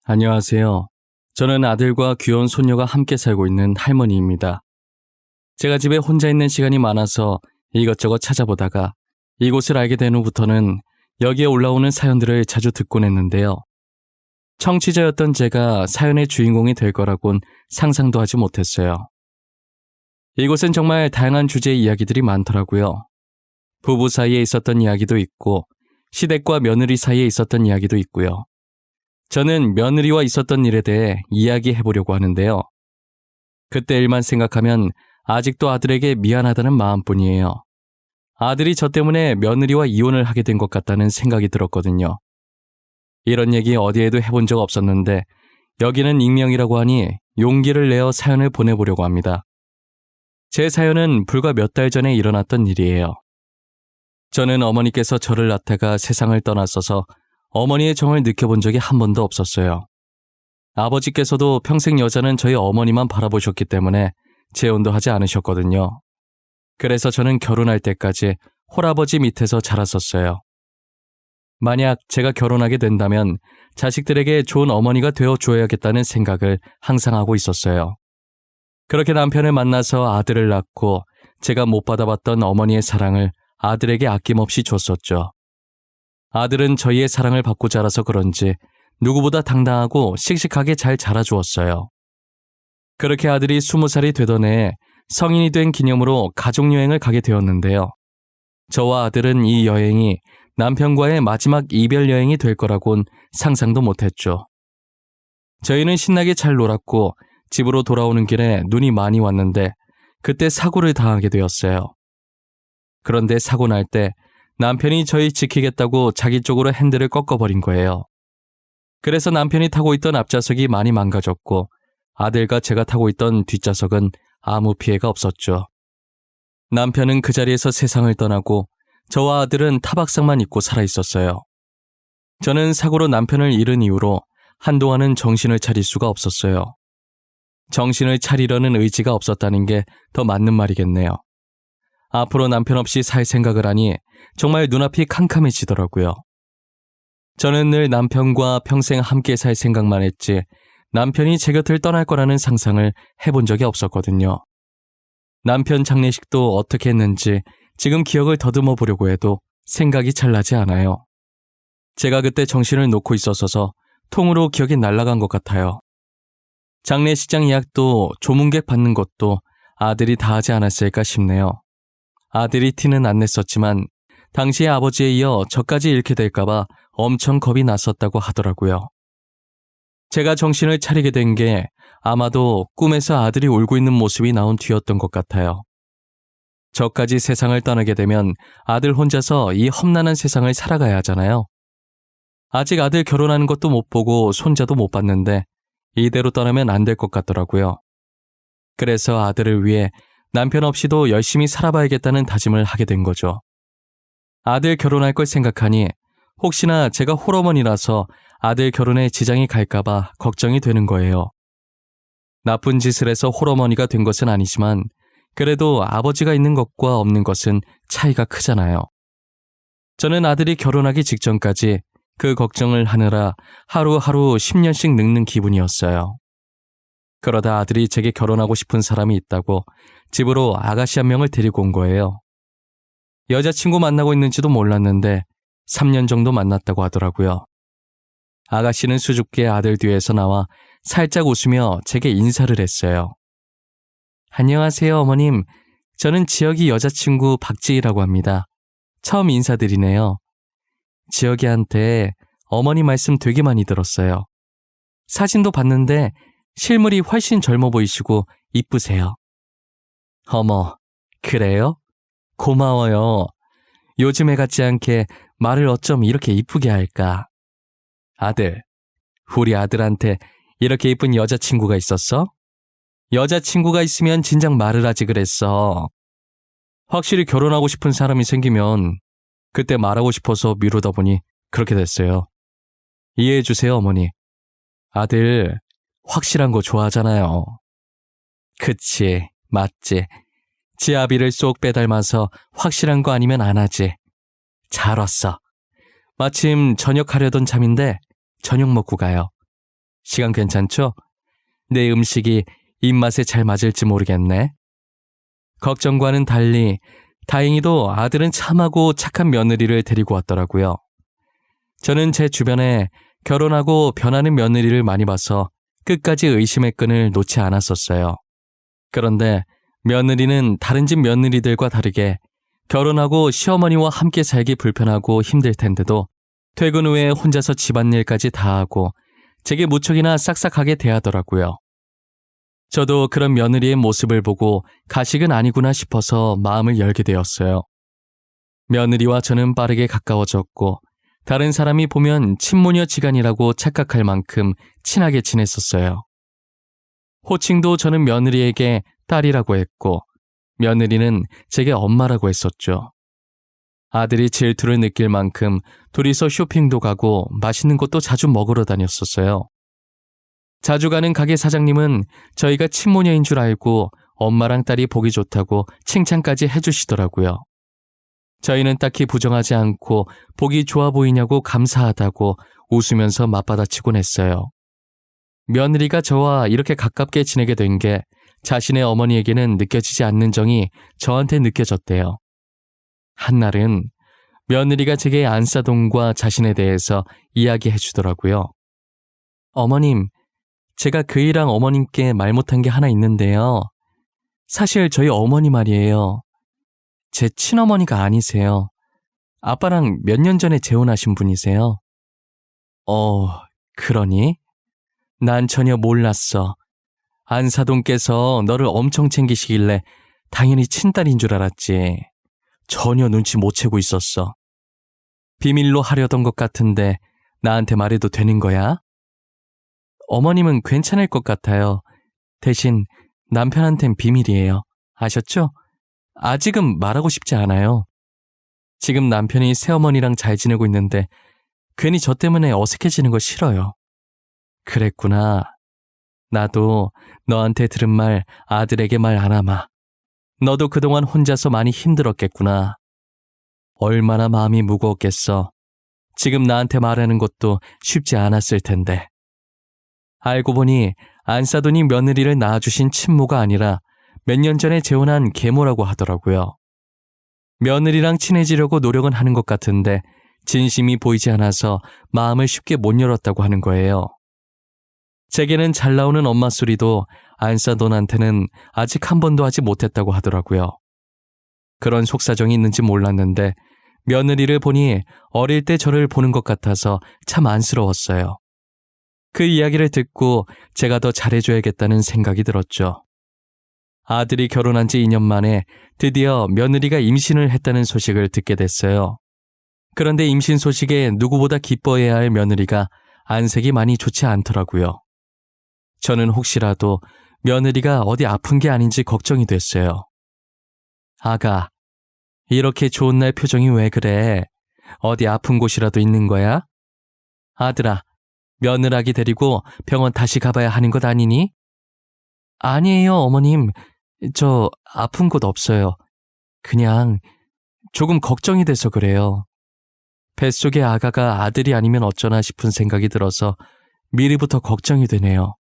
안녕하세요. 저는 아들과 귀여운 손녀가 함께 살고 있는 할머니입니다. 제가 집에 혼자 있는 시간이 많아서 이것저것 찾아보다가 이곳을 알게 된 후부터는 여기에 올라오는 사연들을 자주 듣곤 했는데요. 청취자였던 제가 사연의 주인공이 될 거라곤 상상도 하지 못했어요. 이곳은 정말 다양한 주제의 이야기들이 많더라고요. 부부 사이에 있었던 이야기도 있고 시댁과 며느리 사이에 있었던 이야기도 있고요. 저는 며느리와 있었던 일에 대해 이야기해보려고 하는데요. 그때 일만 생각하면 아직도 아들에게 미안하다는 마음뿐이에요. 아들이 저 때문에 며느리와 이혼을 하게 된 것 같다는 생각이 들었거든요. 이런 얘기 어디에도 해본 적 없었는데 여기는 익명이라고 하니 용기를 내어 사연을 보내보려고 합니다. 제 사연은 불과 몇 달 전에 일어났던 일이에요. 저는 어머니께서 저를 낳다가 세상을 떠났어서 어머니의 정을 느껴본 적이 한 번도 없었어요. 아버지께서도 평생 여자는 저희 어머니만 바라보셨기 때문에 재혼도 하지 않으셨거든요. 그래서 저는 결혼할 때까지 홀아버지 밑에서 자랐었어요. 만약 제가 결혼하게 된다면 자식들에게 좋은 어머니가 되어줘야겠다는 생각을 항상 하고 있었어요. 그렇게 남편을 만나서 아들을 낳고 제가 못 받아봤던 어머니의 사랑을 아들에게 아낌없이 줬었죠. 아들은 저희의 사랑을 받고 자라서 그런지 누구보다 당당하고 씩씩하게 잘 자라주었어요. 그렇게 아들이 20살이 되던 해에 성인이 된 기념으로 가족여행을 가게 되었는데요. 저와 아들은 이 여행이 남편과의 마지막 이별 여행이 될 거라곤 상상도 못했죠. 저희는 신나게 잘 놀았고 집으로 돌아오는 길에 눈이 많이 왔는데 그때 사고를 당하게 되었어요. 그런데 사고 날 때 남편이 저희 지키겠다고 자기 쪽으로 핸들을 꺾어버린 거예요. 그래서 남편이 타고 있던 앞좌석이 많이 망가졌고 아들과 제가 타고 있던 뒷좌석은 아무 피해가 없었죠. 남편은 그 자리에서 세상을 떠나고 저와 아들은 타박상만 입고 살아있었어요. 저는 사고로 남편을 잃은 이후로 한동안은 정신을 차릴 수가 없었어요. 정신을 차리려는 의지가 없었다는 게 더 맞는 말이겠네요. 앞으로 남편 없이 살 생각을 하니 정말 눈앞이 캄캄해지더라고요. 저는 늘 남편과 평생 함께 살 생각만 했지 남편이 제 곁을 떠날 거라는 상상을 해본 적이 없었거든요. 남편 장례식도 어떻게 했는지 지금 기억을 더듬어 보려고 해도 생각이 잘 나지 않아요. 제가 그때 정신을 놓고 있었어서 통으로 기억이 날아간 것 같아요. 장례식장 예약도 조문객 받는 것도 아들이 다 하지 않았을까 싶네요. 아들이 티는 안 냈었지만 당시의 아버지에 이어 저까지 잃게 될까봐 엄청 겁이 났었다고 하더라고요. 제가 정신을 차리게 된 게 아마도 꿈에서 아들이 울고 있는 모습이 나온 뒤였던 것 같아요. 저까지 세상을 떠나게 되면 아들 혼자서 이 험난한 세상을 살아가야 하잖아요. 아직 아들 결혼하는 것도 못 보고 손자도 못 봤는데 이대로 떠나면 안 될 것 같더라고요. 그래서 아들을 위해 남편 없이도 열심히 살아봐야겠다는 다짐을 하게 된 거죠. 아들 결혼할 걸 생각하니 혹시나 제가 홀어머니라서 아들 결혼에 지장이 갈까봐 걱정이 되는 거예요. 나쁜 짓을 해서 홀어머니가 된 것은 아니지만 그래도 아버지가 있는 것과 없는 것은 차이가 크잖아요. 저는 아들이 결혼하기 직전까지 그 걱정을 하느라 하루하루 10년씩 늙는 기분이었어요. 그러다 아들이 제게 결혼하고 싶은 사람이 있다고 집으로 아가씨 한 명을 데리고 온 거예요. 여자친구 만나고 있는지도 몰랐는데 3년 정도 만났다고 하더라고요. 아가씨는 수줍게 아들 뒤에서 나와 살짝 웃으며 제게 인사를 했어요. 안녕하세요, 어머님. 저는 지혁이 여자친구 박지희라고 합니다. 처음 인사드리네요. 지혁이한테 어머니 말씀 되게 많이 들었어요. 사진도 봤는데 실물이 훨씬 젊어 보이시고 이쁘세요. 어머, 그래요? 고마워요. 요즘에 같지 않게 말을 어쩜 이렇게 이쁘게 할까? 아들, 우리 아들한테 이렇게 이쁜 여자친구가 있었어? 여자친구가 있으면 진작 말을 하지 그랬어. 확실히 결혼하고 싶은 사람이 생기면 그때 말하고 싶어서 미루다 보니 그렇게 됐어요. 이해해 주세요, 어머니. 아들, 확실한 거 좋아하잖아요. 그치, 맞지. 지아비를 쏙 빼닮아서 확실한 거 아니면 안 하지. 잘 왔어. 마침 저녁 하려던 참인데 저녁 먹고 가요. 시간 괜찮죠? 내 음식이 입맛에 잘 맞을지 모르겠네. 걱정과는 달리 다행히도 아들은 참하고 착한 며느리를 데리고 왔더라고요. 저는 제 주변에 결혼하고 변하는 며느리를 많이 봐서 끝까지 의심의 끈을 놓지 않았었어요. 그런데 며느리는 다른 집 며느리들과 다르게 결혼하고 시어머니와 함께 살기 불편하고 힘들 텐데도 퇴근 후에 혼자서 집안일까지 다 하고 제게 무척이나 싹싹하게 대하더라고요. 저도 그런 며느리의 모습을 보고 가식은 아니구나 싶어서 마음을 열게 되었어요. 며느리와 저는 빠르게 가까워졌고 다른 사람이 보면 친모녀지간이라고 착각할 만큼 친하게 지냈었어요. 호칭도 저는 며느리에게 딸이라고 했고 며느리는 제게 엄마라고 했었죠. 아들이 질투를 느낄 만큼 둘이서 쇼핑도 가고 맛있는 것도 자주 먹으러 다녔었어요. 자주 가는 가게 사장님은 저희가 친모녀인 줄 알고 엄마랑 딸이 보기 좋다고 칭찬까지 해주시더라고요. 저희는 딱히 부정하지 않고 보기 좋아 보이냐고 감사하다고 웃으면서 맞받아치곤 했어요. 며느리가 저와 이렇게 가깝게 지내게 된 게 자신의 어머니에게는 느껴지지 않는 정이 저한테 느껴졌대요. 한날은 며느리가 제게 안사돈과 자신에 대해서 이야기해 주더라고요. 어머님, 제가 그이랑 어머님께 말 못한 게 하나 있는데요. 사실 저희 어머니 말이에요. 제 친어머니가 아니세요. 아빠랑 몇 년 전에 재혼하신 분이세요. 그러니? 난 전혀 몰랐어. 안사돈께서 너를 엄청 챙기시길래 당연히 친딸인 줄 알았지. 전혀 눈치 못 채고 있었어. 비밀로 하려던 것 같은데 나한테 말해도 되는 거야? 어머님은 괜찮을 것 같아요. 대신 남편한텐 비밀이에요. 아셨죠? 아직은 말하고 싶지 않아요. 지금 남편이 새어머니랑 잘 지내고 있는데 괜히 저 때문에 어색해지는 거 싫어요. 그랬구나. 나도 너한테 들은 말 아들에게 말 안 하마. 너도 그동안 혼자서 많이 힘들었겠구나. 얼마나 마음이 무거웠겠어. 지금 나한테 말하는 것도 쉽지 않았을 텐데. 알고 보니 안사돈이 며느리를 낳아주신 친모가 아니라 몇 년 전에 재혼한 계모라고 하더라고요. 며느리랑 친해지려고 노력은 하는 것 같은데 진심이 보이지 않아서 마음을 쉽게 못 열었다고 하는 거예요. 제게는 잘 나오는 엄마 소리도 안사돈한테는 아직 한 번도 하지 못했다고 하더라고요. 그런 속사정이 있는지 몰랐는데 며느리를 보니 어릴 때 저를 보는 것 같아서 참 안쓰러웠어요. 그 이야기를 듣고 제가 더 잘해줘야겠다는 생각이 들었죠. 아들이 결혼한 지 2년 만에 드디어 며느리가 임신을 했다는 소식을 듣게 됐어요. 그런데 임신 소식에 누구보다 기뻐해야 할 며느리가 안색이 많이 좋지 않더라고요. 저는 혹시라도 며느리가 어디 아픈 게 아닌지 걱정이 됐어요. 아가, 이렇게 좋은 날 표정이 왜 그래? 어디 아픈 곳이라도 있는 거야? 아들아, 며느라기 데리고 병원 다시 가봐야 하는 것 아니니? 아니에요, 어머님. 저 아픈 곳 없어요. 그냥 조금 걱정이 돼서 그래요. 뱃속의 아가가 아들이 아니면 어쩌나 싶은 생각이 들어서 미리부터 걱정이 되네요.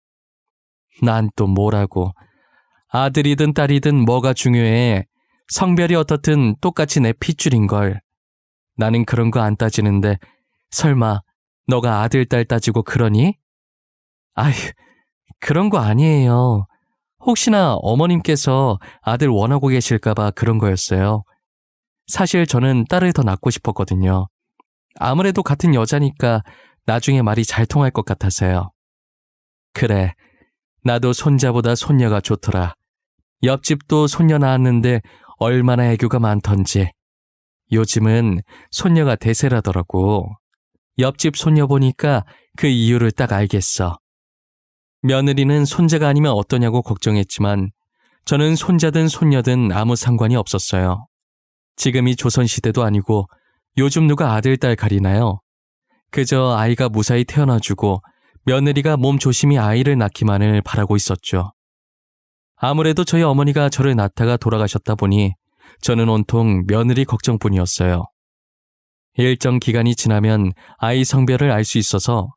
난 또 뭐라고. 아들이든 딸이든 뭐가 중요해. 성별이 어떻든 똑같이 내 핏줄인걸. 나는 그런 거 안 따지는데 설마 너가 아들, 딸 따지고 그러니? 아휴, 그런 거 아니에요. 혹시나 어머님께서 아들 원하고 계실까봐 그런 거였어요. 사실 저는 딸을 더 낳고 싶었거든요. 아무래도 같은 여자니까 나중에 말이 잘 통할 것 같아서요. 그래, 나도 손자보다 손녀가 좋더라. 옆집도 손녀 낳았는데 얼마나 애교가 많던지. 요즘은 손녀가 대세라더라고. 옆집 손녀 보니까 그 이유를 딱 알겠어. 며느리는 손자가 아니면 어떠냐고 걱정했지만 저는 손자든 손녀든 아무 상관이 없었어요. 지금이 조선시대도 아니고 요즘 누가 아들, 딸 가리나요? 그저 아이가 무사히 태어나주고 며느리가 몸 조심히 아이를 낳기만을 바라고 있었죠. 아무래도 저희 어머니가 저를 낳다가 돌아가셨다 보니 저는 온통 며느리 걱정뿐이었어요. 일정 기간이 지나면 아이 성별을 알 수 있어서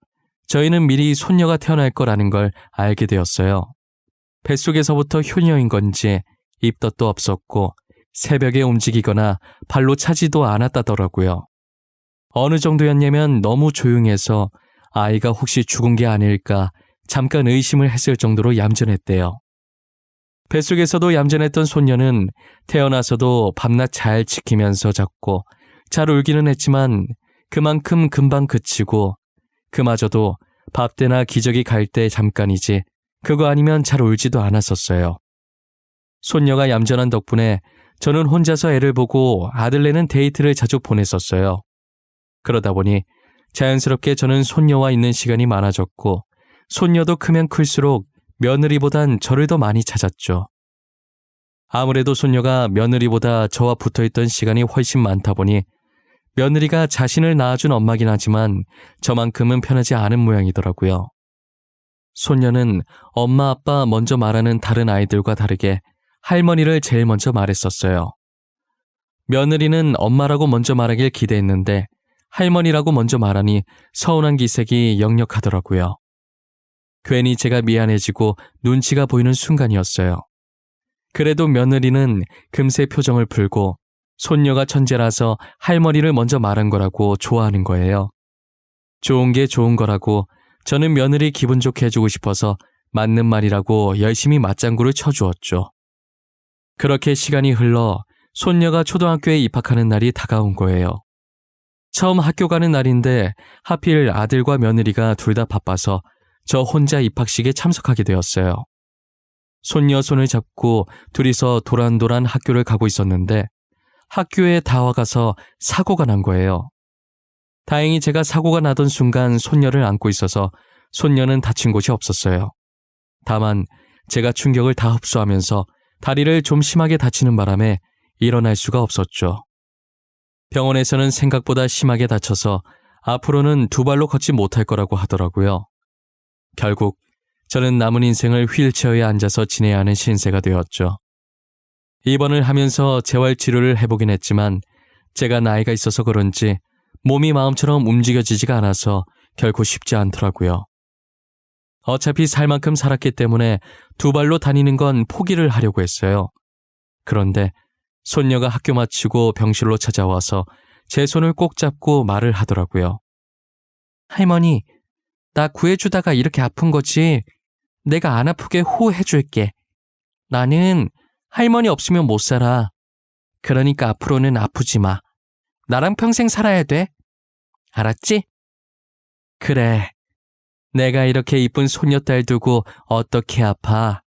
저희는 미리 손녀가 태어날 거라는 걸 알게 되었어요. 뱃속에서부터 효녀인 건지 입덧도 없었고 새벽에 움직이거나 발로 차지도 않았다더라고요. 어느 정도였냐면 너무 조용해서 아이가 혹시 죽은 게 아닐까 잠깐 의심을 했을 정도로 얌전했대요. 뱃속에서도 얌전했던 손녀는 태어나서도 밤낮 잘 지키면서 잤고 잘 울기는 했지만 그만큼 금방 그치고 그마저도 밥 때나 기저귀 갈 때 잠깐이지 그거 아니면 잘 울지도 않았었어요. 손녀가 얌전한 덕분에 저는 혼자서 애를 보고 아들네는 데이트를 자주 보냈었어요. 그러다 보니 자연스럽게 저는 손녀와 있는 시간이 많아졌고 손녀도 크면 클수록 며느리보단 저를 더 많이 찾았죠. 아무래도 손녀가 며느리보다 저와 붙어있던 시간이 훨씬 많다 보니 며느리가 자신을 낳아준 엄마긴 하지만 저만큼은 편하지 않은 모양이더라고요. 손녀는 엄마 아빠 먼저 말하는 다른 아이들과 다르게 할머니를 제일 먼저 말했었어요. 며느리는 엄마라고 먼저 말하길 기대했는데 할머니라고 먼저 말하니 서운한 기색이 역력하더라고요. 괜히 제가 미안해지고 눈치가 보이는 순간이었어요. 그래도 며느리는 금세 표정을 풀고 손녀가 천재라서 할머니를 먼저 말한 거라고 좋아하는 거예요. 좋은 게 좋은 거라고 저는 며느리 기분 좋게 해주고 싶어서 맞는 말이라고 열심히 맞장구를 쳐주었죠. 그렇게 시간이 흘러 손녀가 초등학교에 입학하는 날이 다가온 거예요. 처음 학교 가는 날인데 하필 아들과 며느리가 둘 다 바빠서 저 혼자 입학식에 참석하게 되었어요. 손녀 손을 잡고 둘이서 도란도란 학교를 가고 있었는데 학교에 다 와가서 사고가 난 거예요. 다행히 제가 사고가 나던 순간 손녀를 안고 있어서 손녀는 다친 곳이 없었어요. 다만 제가 충격을 다 흡수하면서 다리를 좀 심하게 다치는 바람에 일어날 수가 없었죠. 병원에서는 생각보다 심하게 다쳐서 앞으로는 두 발로 걷지 못할 거라고 하더라고요. 결국 저는 남은 인생을 휠체어에 앉아서 지내야 하는 신세가 되었죠. 입원을 하면서 재활치료를 해보긴 했지만 제가 나이가 있어서 그런지 몸이 마음처럼 움직여지지가 않아서 결코 쉽지 않더라고요. 어차피 살 만큼 살았기 때문에 두 발로 다니는 건 포기를 하려고 했어요. 그런데 손녀가 학교 마치고 병실로 찾아와서 제 손을 꼭 잡고 말을 하더라고요. 할머니, 나 구해주다가 이렇게 아픈 거지. 내가 안 아프게 호해줄게. 나는 할머니 없으면 못 살아. 그러니까 앞으로는 아프지 마. 나랑 평생 살아야 돼. 알았지? 그래. 내가 이렇게 이쁜 손녀딸 두고 어떻게 아파?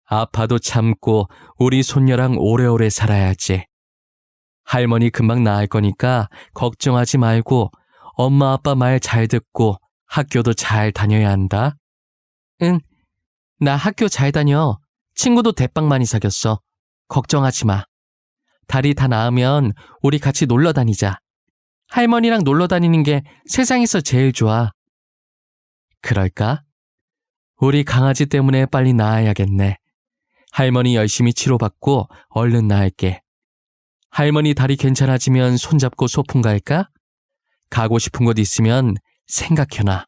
아파도 참고 우리 손녀랑 오래오래 살아야지. 할머니 금방 나을 거니까 걱정하지 말고 엄마 아빠 말 잘 듣고 학교도 잘 다녀야 한다. 응, 나 학교 잘 다녀. 친구도 대빵 많이 사귀었어. 걱정하지 마. 다리 다 나으면 우리 같이 놀러 다니자. 할머니랑 놀러 다니는 게 세상에서 제일 좋아. 그럴까? 우리 강아지 때문에 빨리 나아야겠네. 할머니 열심히 치료받고 얼른 나을게. 할머니 다리 괜찮아지면 손잡고 소풍 갈까? 가고 싶은 곳 있으면 생각해놔.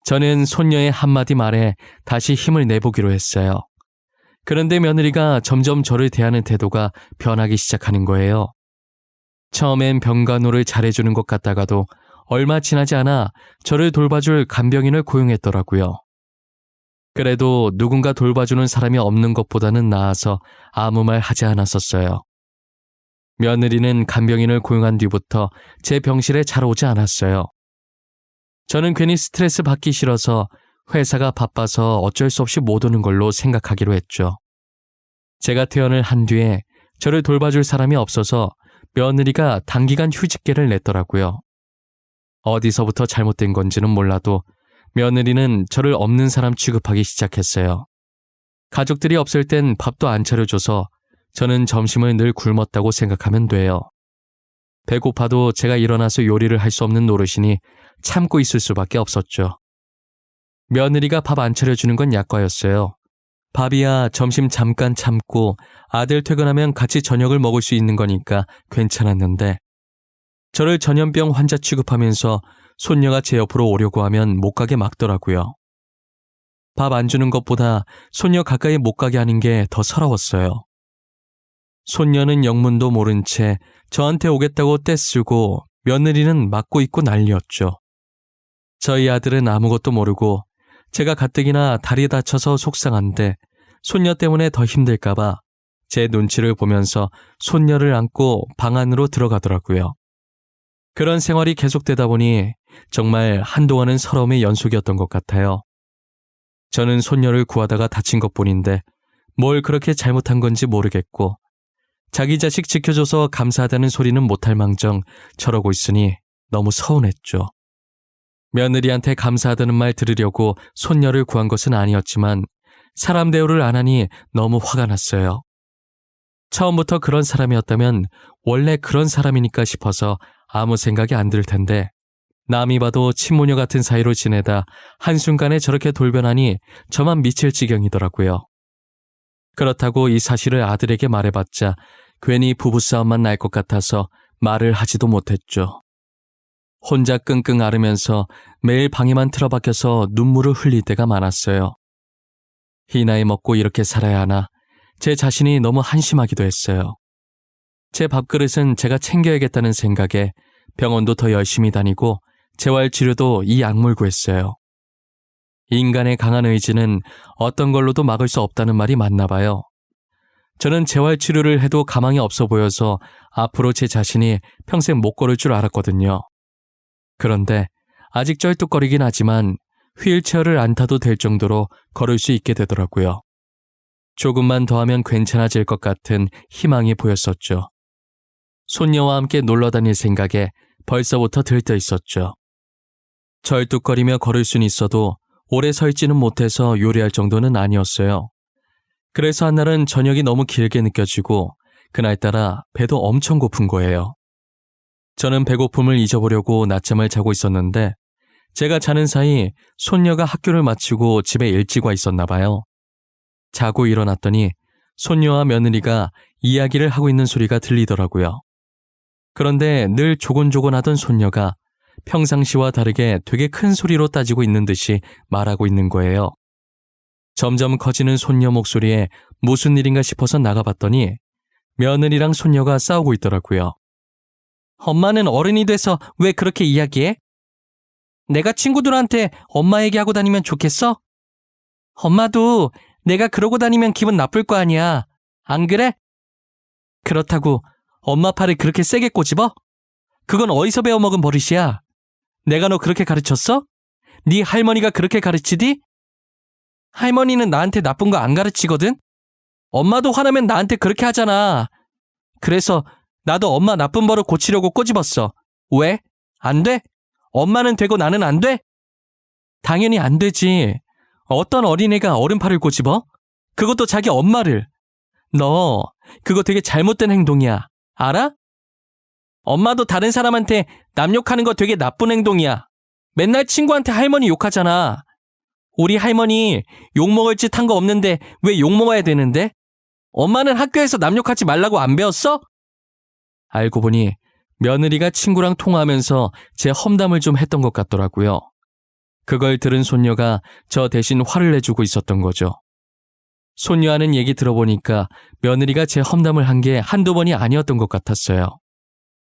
저는 손녀의 한마디 말에 다시 힘을 내보기로 했어요. 그런데 며느리가 점점 저를 대하는 태도가 변하기 시작하는 거예요. 처음엔 병간호를 잘해주는 것 같다가도 얼마 지나지 않아 저를 돌봐줄 간병인을 고용했더라고요. 그래도 누군가 돌봐주는 사람이 없는 것보다는 나아서 아무 말 하지 않았었어요. 며느리는 간병인을 고용한 뒤부터 제 병실에 잘 오지 않았어요. 저는 괜히 스트레스 받기 싫어서 회사가 바빠서 어쩔 수 없이 못 오는 걸로 생각하기로 했죠. 제가 퇴원을 한 뒤에 저를 돌봐줄 사람이 없어서 며느리가 단기간 휴직계를 냈더라고요. 어디서부터 잘못된 건지는 몰라도 며느리는 저를 없는 사람 취급하기 시작했어요. 가족들이 없을 땐 밥도 안 차려줘서 저는 점심을 늘 굶었다고 생각하면 돼요. 배고파도 제가 일어나서 요리를 할 수 없는 노릇이니 참고 있을 수밖에 없었죠. 며느리가 밥 안 차려주는 건 약과였어요. 밥이야 점심 잠깐 참고 아들 퇴근하면 같이 저녁을 먹을 수 있는 거니까 괜찮았는데 저를 전염병 환자 취급하면서 손녀가 제 옆으로 오려고 하면 못 가게 막더라고요. 밥 안 주는 것보다 손녀 가까이 못 가게 하는 게 더 서러웠어요. 손녀는 영문도 모른 채 저한테 오겠다고 떼쓰고 며느리는 맞고 있고 난리였죠. 저희 아들은 아무것도 모르고 제가 가뜩이나 다리 다쳐서 속상한데 손녀 때문에 더 힘들까봐 제 눈치를 보면서 손녀를 안고 방 안으로 들어가더라고요. 그런 생활이 계속되다 보니 정말 한동안은 서러움의 연속이었던 것 같아요. 저는 손녀를 구하다가 다친 것뿐인데 뭘 그렇게 잘못한 건지 모르겠고 자기 자식 지켜줘서 감사하다는 소리는 못할 망정 저러고 있으니 너무 서운했죠. 며느리한테 감사하다는 말 들으려고 손녀를 구한 것은 아니었지만 사람 대우를 안 하니 너무 화가 났어요. 처음부터 그런 사람이었다면 원래 그런 사람이니까 싶어서 아무 생각이 안 들 텐데 남이 봐도 친모녀 같은 사이로 지내다 한순간에 저렇게 돌변하니 저만 미칠 지경이더라고요. 그렇다고 이 사실을 아들에게 말해봤자 괜히 부부싸움만 날 것 같아서 말을 하지도 못했죠. 혼자 끙끙 앓으면서 매일 방에만 틀어박혀서 눈물을 흘릴 때가 많았어요. 이 나이 먹고 이렇게 살아야 하나 제 자신이 너무 한심하기도 했어요. 제 밥그릇은 제가 챙겨야겠다는 생각에 병원도 더 열심히 다니고 재활치료도 이 약물고 했어요. 인간의 강한 의지는 어떤 걸로도 막을 수 없다는 말이 맞나 봐요. 저는 재활치료를 해도 가망이 없어 보여서 앞으로 제 자신이 평생 못 걸을 줄 알았거든요. 그런데 아직 쩔뚝거리긴 하지만 휠체어를 안 타도 될 정도로 걸을 수 있게 되더라고요. 조금만 더 하면 괜찮아질 것 같은 희망이 보였었죠. 손녀와 함께 놀러 다닐 생각에 벌써부터 들떠 있었죠. 절뚝거리며 걸을 수는 있어도 오래 서 있지는 못해서 요리할 정도는 아니었어요. 그래서 한날은 저녁이 너무 길게 느껴지고 그날따라 배도 엄청 고픈 거예요. 저는 배고픔을 잊어보려고 낮잠을 자고 있었는데 제가 자는 사이 손녀가 학교를 마치고 집에 일찍 와 있었나 봐요. 자고 일어났더니 손녀와 며느리가 이야기를 하고 있는 소리가 들리더라고요. 그런데 늘 조곤조곤하던 손녀가 평상시와 다르게 되게 큰 소리로 따지고 있는 듯이 말하고 있는 거예요. 점점 커지는 손녀 목소리에 무슨 일인가 싶어서 나가봤더니 며느리랑 손녀가 싸우고 있더라고요. 엄마는 어른이 돼서 왜 그렇게 이야기해? 내가 친구들한테 엄마 얘기하고 다니면 좋겠어? 엄마도 내가 그러고 다니면 기분 나쁠 거 아니야. 안 그래? 그렇다고 엄마 팔을 그렇게 세게 꼬집어? 그건 어디서 배워먹은 버릇이야. 내가 너 그렇게 가르쳤어? 네 할머니가 그렇게 가르치디? 할머니는 나한테 나쁜 거 안 가르치거든? 엄마도 화나면 나한테 그렇게 하잖아. 그래서 나도 엄마 나쁜 버릇 고치려고 꼬집었어. 왜? 안 돼? 엄마는 되고 나는 안 돼? 당연히 안 되지. 어떤 어린애가 어른 팔을 꼬집어? 그것도 자기 엄마를. 너 그거 되게 잘못된 행동이야. 알아? 엄마도 다른 사람한테 남 욕하는 거 되게 나쁜 행동이야. 맨날 친구한테 할머니 욕하잖아. 우리 할머니 욕먹을 짓 한 거 없는데 왜 욕먹어야 되는데? 엄마는 학교에서 남 욕하지 말라고 안 배웠어? 알고 보니 며느리가 친구랑 통화하면서 제 험담을 좀 했던 것 같더라고요. 그걸 들은 손녀가 저 대신 화를 내주고 있었던 거죠. 손녀 하는 얘기 들어보니까 며느리가 제 험담을 한 게 한두 번이 아니었던 것 같았어요.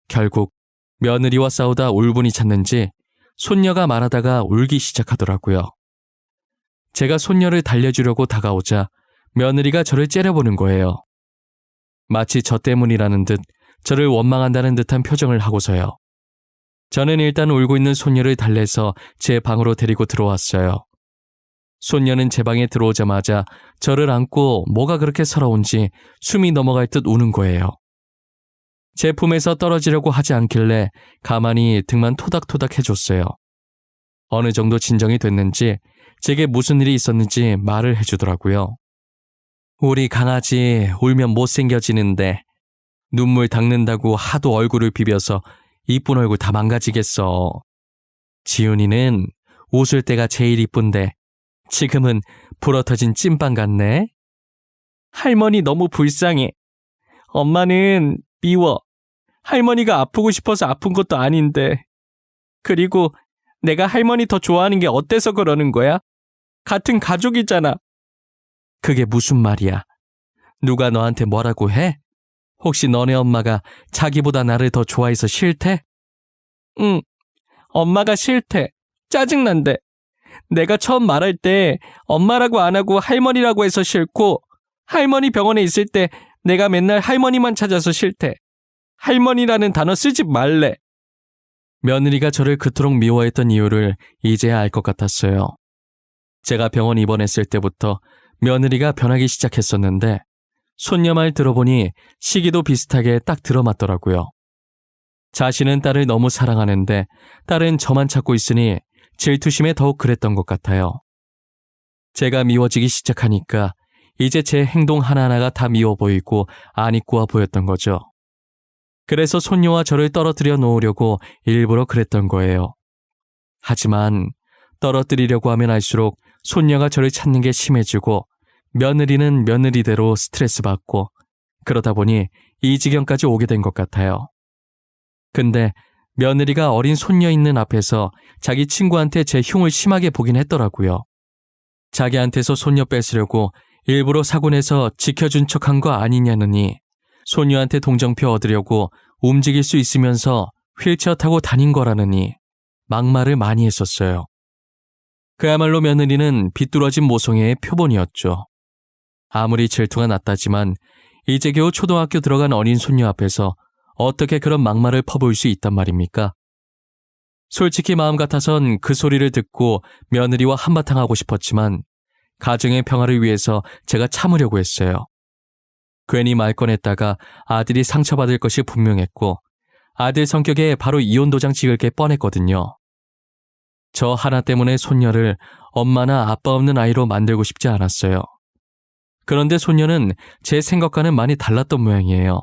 결국 며느리와 싸우다 울분이 찼는지 손녀가 말하다가 울기 시작하더라고요. 제가 손녀를 달래주려고 다가오자 며느리가 저를 째려보는 거예요. 마치 저 때문이라는 듯 저를 원망한다는 듯한 표정을 하고서요. 저는 일단 울고 있는 손녀를 달래서 제 방으로 데리고 들어왔어요. 손녀는 제 방에 들어오자마자 저를 안고 뭐가 그렇게 서러운지 숨이 넘어갈 듯 우는 거예요. 제 품에서 떨어지려고 하지 않길래 가만히 등만 토닥토닥 해줬어요. 어느 정도 진정이 됐는지 제게 무슨 일이 있었는지 말을 해주더라고요. 우리 강아지 울면 못생겨지는데 눈물 닦는다고 하도 얼굴을 비벼서 이쁜 얼굴 다 망가지겠어. 지훈이는 웃을 때가 제일 이쁜데 지금은 불어터진 찐빵 같네. 할머니 너무 불쌍해. 엄마는 미워. 할머니가 아프고 싶어서 아픈 것도 아닌데. 그리고 내가 할머니 더 좋아하는 게 어때서 그러는 거야? 같은 가족이잖아. 그게 무슨 말이야? 누가 너한테 뭐라고 해? 혹시 너네 엄마가 자기보다 나를 더 좋아해서 싫대? 응, 엄마가 싫대. 짜증난대. 내가 처음 말할 때 엄마라고 안 하고 할머니라고 해서 싫고, 할머니 병원에 있을 때 내가 맨날 할머니만 찾아서 싫대. 할머니라는 단어 쓰지 말래. 며느리가 저를 그토록 미워했던 이유를 이제야 알 것 같았어요. 제가 병원 입원했을 때부터 며느리가 변하기 시작했었는데 손녀 말 들어보니 시기도 비슷하게 딱 들어맞더라고요. 자신은 딸을 너무 사랑하는데 딸은 저만 찾고 있으니 질투심에 더욱 그랬던 것 같아요. 제가 미워지기 시작하니까 이제 제 행동 하나하나가 다 미워 보이고 안 이꾸어 보였던 거죠. 그래서 손녀와 저를 떨어뜨려 놓으려고 일부러 그랬던 거예요. 하지만 떨어뜨리려고 하면 할수록 손녀가 저를 찾는 게 심해지고 며느리는 며느리대로 스트레스 받고 그러다 보니 이 지경까지 오게 된 것 같아요. 근데 며느리가 어린 손녀 있는 앞에서 자기 친구한테 제 흉을 심하게 보긴 했더라고요. 자기한테서 손녀 뺏으려고 일부러 사고 내서 지켜준 척한 거 아니냐느니 손녀한테 동정표 얻으려고 움직일 수 있으면서 휠체어 타고 다닌 거라느니 막말을 많이 했었어요. 그야말로 며느리는 비뚤어진 모성애의 표본이었죠. 아무리 질투가 났다지만 이제 겨우 초등학교 들어간 어린 손녀 앞에서 어떻게 그런 막말을 퍼부을 수 있단 말입니까? 솔직히 마음 같아선 그 소리를 듣고 며느리와 한바탕 하고 싶었지만 가정의 평화를 위해서 제가 참으려고 했어요. 괜히 말 꺼냈다가 아들이 상처받을 것이 분명했고 아들 성격에 바로 이혼 도장 찍을 게 뻔했거든요. 저 하나 때문에 손녀를 엄마나 아빠 없는 아이로 만들고 싶지 않았어요. 그런데 손녀는 제 생각과는 많이 달랐던 모양이에요.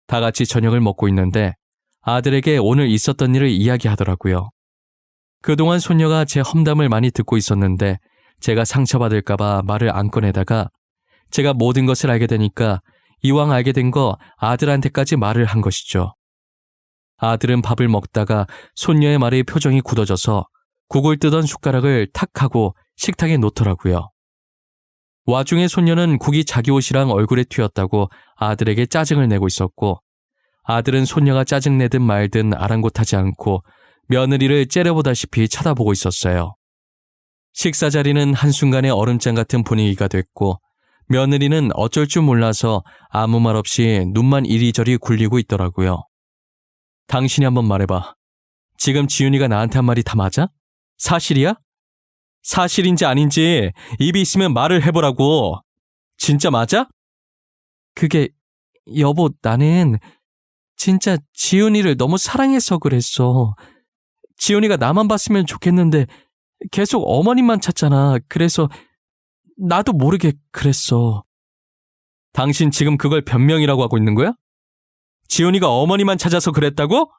다 같이 저녁을 먹고 있는데 아들에게 오늘 있었던 일을 이야기하더라고요. 그동안 손녀가 제 험담을 많이 듣고 있었는데 제가 상처받을까봐 말을 안 꺼내다가 제가 모든 것을 알게 되니까 이왕 알게 된 거 아들한테까지 말을 한 것이죠. 아들은 밥을 먹다가 손녀의 말에 표정이 굳어져서 국을 뜨던 숟가락을 탁 하고 식탁에 놓더라고요. 와중에 손녀는 국이 자기 옷이랑 얼굴에 튀었다고 아들에게 짜증을 내고 있었고 아들은 손녀가 짜증내든 말든 아랑곳하지 않고 며느리를 째려보다시피 쳐다보고 있었어요. 식사 자리는 한순간에 얼음장 같은 분위기가 됐고 며느리는 어쩔 줄 몰라서 아무 말 없이 눈만 이리저리 굴리고 있더라고요. 당신이 한번 말해봐. 지금 지윤이가 나한테 한 말이 다 맞아? 사실이야? 사실인지 아닌지 입이 있으면 말을 해보라고. 진짜 맞아? 그게 여보 나는 진짜 지윤이를 너무 사랑해서 그랬어. 지윤이가 나만 봤으면 좋겠는데 계속 어머님만 찾잖아. 그래서 나도 모르게 그랬어. 당신 지금 그걸 변명이라고 하고 있는 거야? 지훈이가 어머니만 찾아서 그랬다고?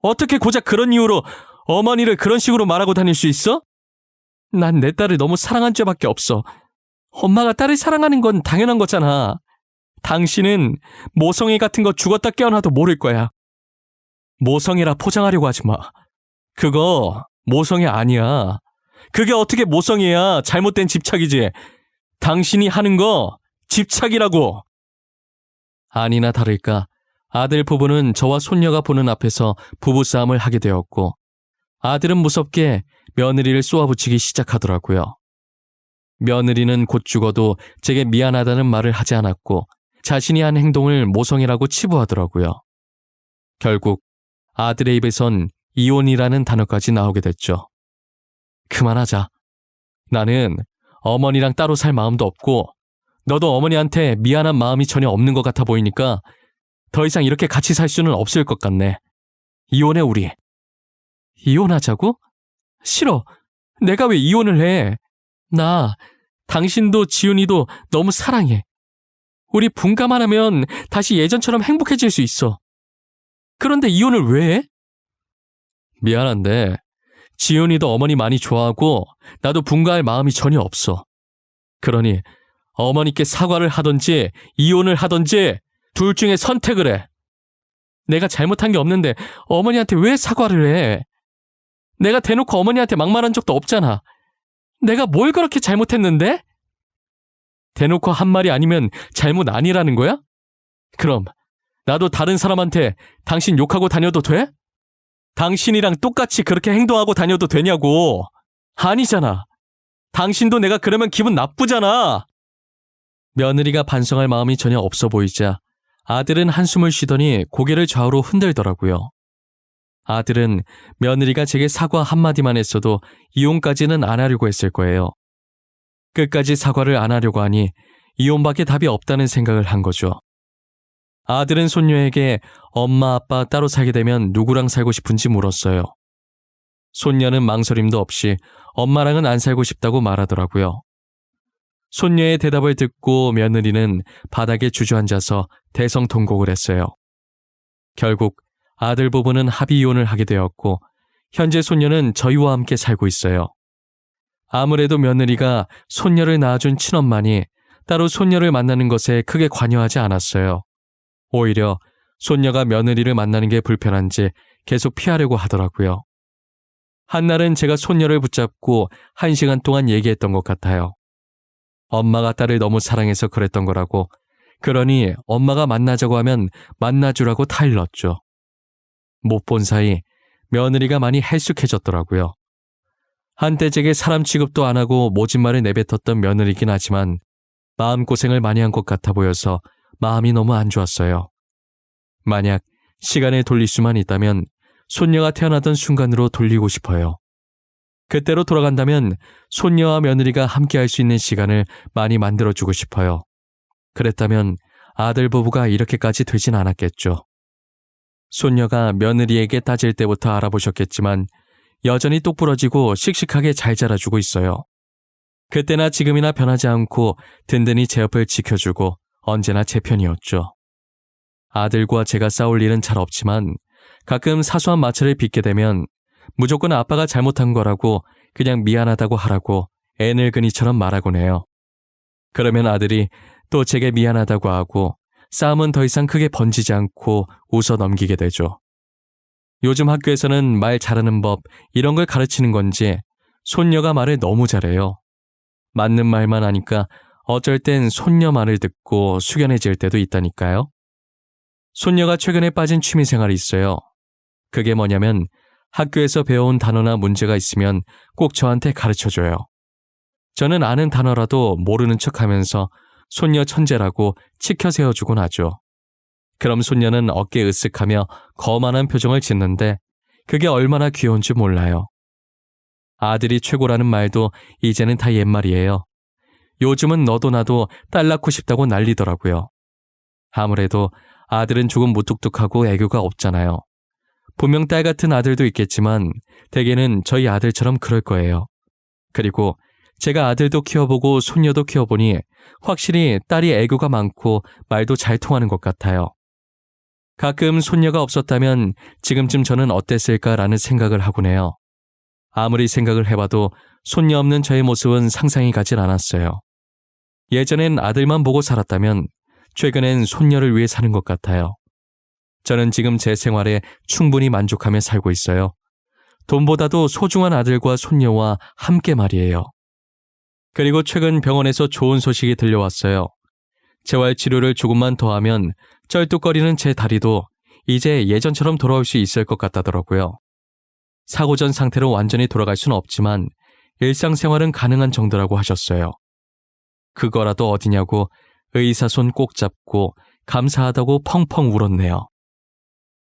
어떻게 고작 그런 이유로 어머니를 그런 식으로 말하고 다닐 수 있어? 난 내 딸을 너무 사랑한 죄밖에 없어. 엄마가 딸을 사랑하는 건 당연한 거잖아. 당신은 모성애 같은 거 죽었다 깨어나도 모를 거야. 모성애라 포장하려고 하지 마. 그거 모성애 아니야. 그게 어떻게 모성애야. 잘못된 집착이지. 당신이 하는 거 집착이라고. 아니나 다를까 아들 부부는 저와 손녀가 보는 앞에서 부부싸움을 하게 되었고 아들은 무섭게 며느리를 쏘아붙이기 시작하더라고요. 며느리는 곧 죽어도 제게 미안하다는 말을 하지 않았고 자신이 한 행동을 모성애라고 치부하더라고요. 결국 아들의 입에선 이혼이라는 단어까지 나오게 됐죠. 그만하자. 나는 어머니랑 따로 살 마음도 없고 너도 어머니한테 미안한 마음이 전혀 없는 것 같아 보이니까 더 이상 이렇게 같이 살 수는 없을 것 같네. 이혼해 우리. 이혼하자고? 싫어. 내가 왜 이혼을 해? 나 당신도 지훈이도 너무 사랑해. 우리 분가만 하면 다시 예전처럼 행복해질 수 있어. 그런데 이혼을 왜 해? 미안한데 지훈이도 어머니 많이 좋아하고 나도 분가할 마음이 전혀 없어. 그러니 어머니께 사과를 하던지 이혼을 하던지 둘 중에 선택을 해. 내가 잘못한 게 없는데 어머니한테 왜 사과를 해? 내가 대놓고 어머니한테 막말한 적도 없잖아. 내가 뭘 그렇게 잘못했는데? 대놓고 한 말이 아니면 잘못 아니라는 거야? 그럼 나도 다른 사람한테 당신 욕하고 다녀도 돼? 당신이랑 똑같이 그렇게 행동하고 다녀도 되냐고. 아니잖아. 당신도 내가 그러면 기분 나쁘잖아. 며느리가 반성할 마음이 전혀 없어 보이자 아들은 한숨을 쉬더니 고개를 좌우로 흔들더라고요. 아들은 며느리가 제게 사과 한마디만 했어도 이혼까지는 안 하려고 했을 거예요. 끝까지 사과를 안 하려고 하니 이혼밖에 답이 없다는 생각을 한 거죠. 아들은 손녀에게 엄마 아빠 따로 살게 되면 누구랑 살고 싶은지 물었어요. 손녀는 망설임도 없이 엄마랑은 안 살고 싶다고 말하더라고요. 손녀의 대답을 듣고 며느리는 바닥에 주저앉아서 대성통곡을 했어요. 결국 아들 부부는 합의 이혼을 하게 되었고 현재 손녀는 저희와 함께 살고 있어요. 아무래도 며느리가 손녀를 낳아준 친엄마니 따로 손녀를 만나는 것에 크게 관여하지 않았어요. 오히려 손녀가 며느리를 만나는 게 불편한지 계속 피하려고 하더라고요. 한날은 제가 손녀를 붙잡고 1시간 동안 얘기했던 것 같아요. 엄마가 딸을 너무 사랑해서 그랬던 거라고, 그러니 엄마가 만나자고 하면 만나주라고 타일렀죠. 못 본 사이 며느리가 많이 헬쑥해졌더라고요. 한때 제게 사람 취급도 안 하고 모진 말을 내뱉었던 며느리긴 하지만 마음고생을 많이 한 것 같아 보여서 마음이 너무 안 좋았어요. 만약 시간을 돌릴 수만 있다면 손녀가 태어나던 순간으로 돌리고 싶어요. 그때로 돌아간다면 손녀와 며느리가 함께 할 수 있는 시간을 많이 만들어주고 싶어요. 그랬다면 아들 부부가 이렇게까지 되진 않았겠죠. 손녀가 며느리에게 따질 때부터 알아보셨겠지만 여전히 똑부러지고 씩씩하게 잘 자라주고 있어요. 그때나 지금이나 변하지 않고 든든히 제 옆을 지켜주고 언제나 제 편이었죠. 아들과 제가 싸울 일은 잘 없지만 가끔 사소한 마찰을 빚게 되면 무조건 아빠가 잘못한 거라고 그냥 미안하다고 하라고 애늙은이처럼 말하곤 해요. 그러면 아들이 또 제게 미안하다고 하고 싸움은 더 이상 크게 번지지 않고 웃어 넘기게 되죠. 요즘 학교에서는 말 잘하는 법 이런 걸 가르치는 건지 손녀가 말을 너무 잘해요. 맞는 말만 하니까 어쩔 땐 손녀 말을 듣고 숙연해질 때도 있다니까요. 손녀가 최근에 빠진 취미생활이 있어요. 그게 뭐냐면 학교에서 배워온 단어나 문제가 있으면 꼭 저한테 가르쳐줘요. 저는 아는 단어라도 모르는 척하면서 손녀 천재라고 치켜 세워주곤 하죠. 그럼 손녀는 어깨 으쓱하며 거만한 표정을 짓는데 그게 얼마나 귀여운지 몰라요. 아들이 최고라는 말도 이제는 다 옛말이에요. 요즘은 너도 나도 딸 낳고 싶다고 난리더라고요. 아무래도 아들은 조금 무뚝뚝하고 애교가 없잖아요. 분명 딸 같은 아들도 있겠지만 대개는 저희 아들처럼 그럴 거예요. 그리고 제가 아들도 키워보고 손녀도 키워보니 확실히 딸이 애교가 많고 말도 잘 통하는 것 같아요. 가끔 손녀가 없었다면 지금쯤 저는 어땠을까라는 생각을 하곤 해요. 아무리 생각을 해봐도 손녀 없는 저의 모습은 상상이 가질 않았어요. 예전엔 아들만 보고 살았다면 최근엔 손녀를 위해 사는 것 같아요. 저는 지금 제 생활에 충분히 만족하며 살고 있어요. 돈보다도 소중한 아들과 손녀와 함께 말이에요. 그리고 최근 병원에서 좋은 소식이 들려왔어요. 재활치료를 조금만 더 하면 쩔뚝거리는 제 다리도 이제 예전처럼 돌아올 수 있을 것 같다더라고요. 사고 전 상태로 완전히 돌아갈 수는 없지만 일상생활은 가능한 정도라고 하셨어요. 그거라도 어디냐고 의사 손 꼭 잡고 감사하다고 펑펑 울었네요.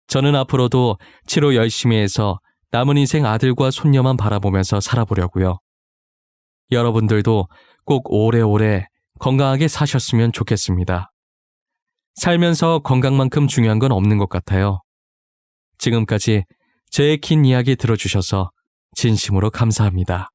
저는 앞으로도 치료 열심히 해서 남은 인생 아들과 손녀만 바라보면서 살아보려고요. 여러분들도 꼭 오래오래 건강하게 사셨으면 좋겠습니다. 살면서 건강만큼 중요한 건 없는 것 같아요. 지금까지 제 긴 이야기 들어주셔서 진심으로 감사합니다.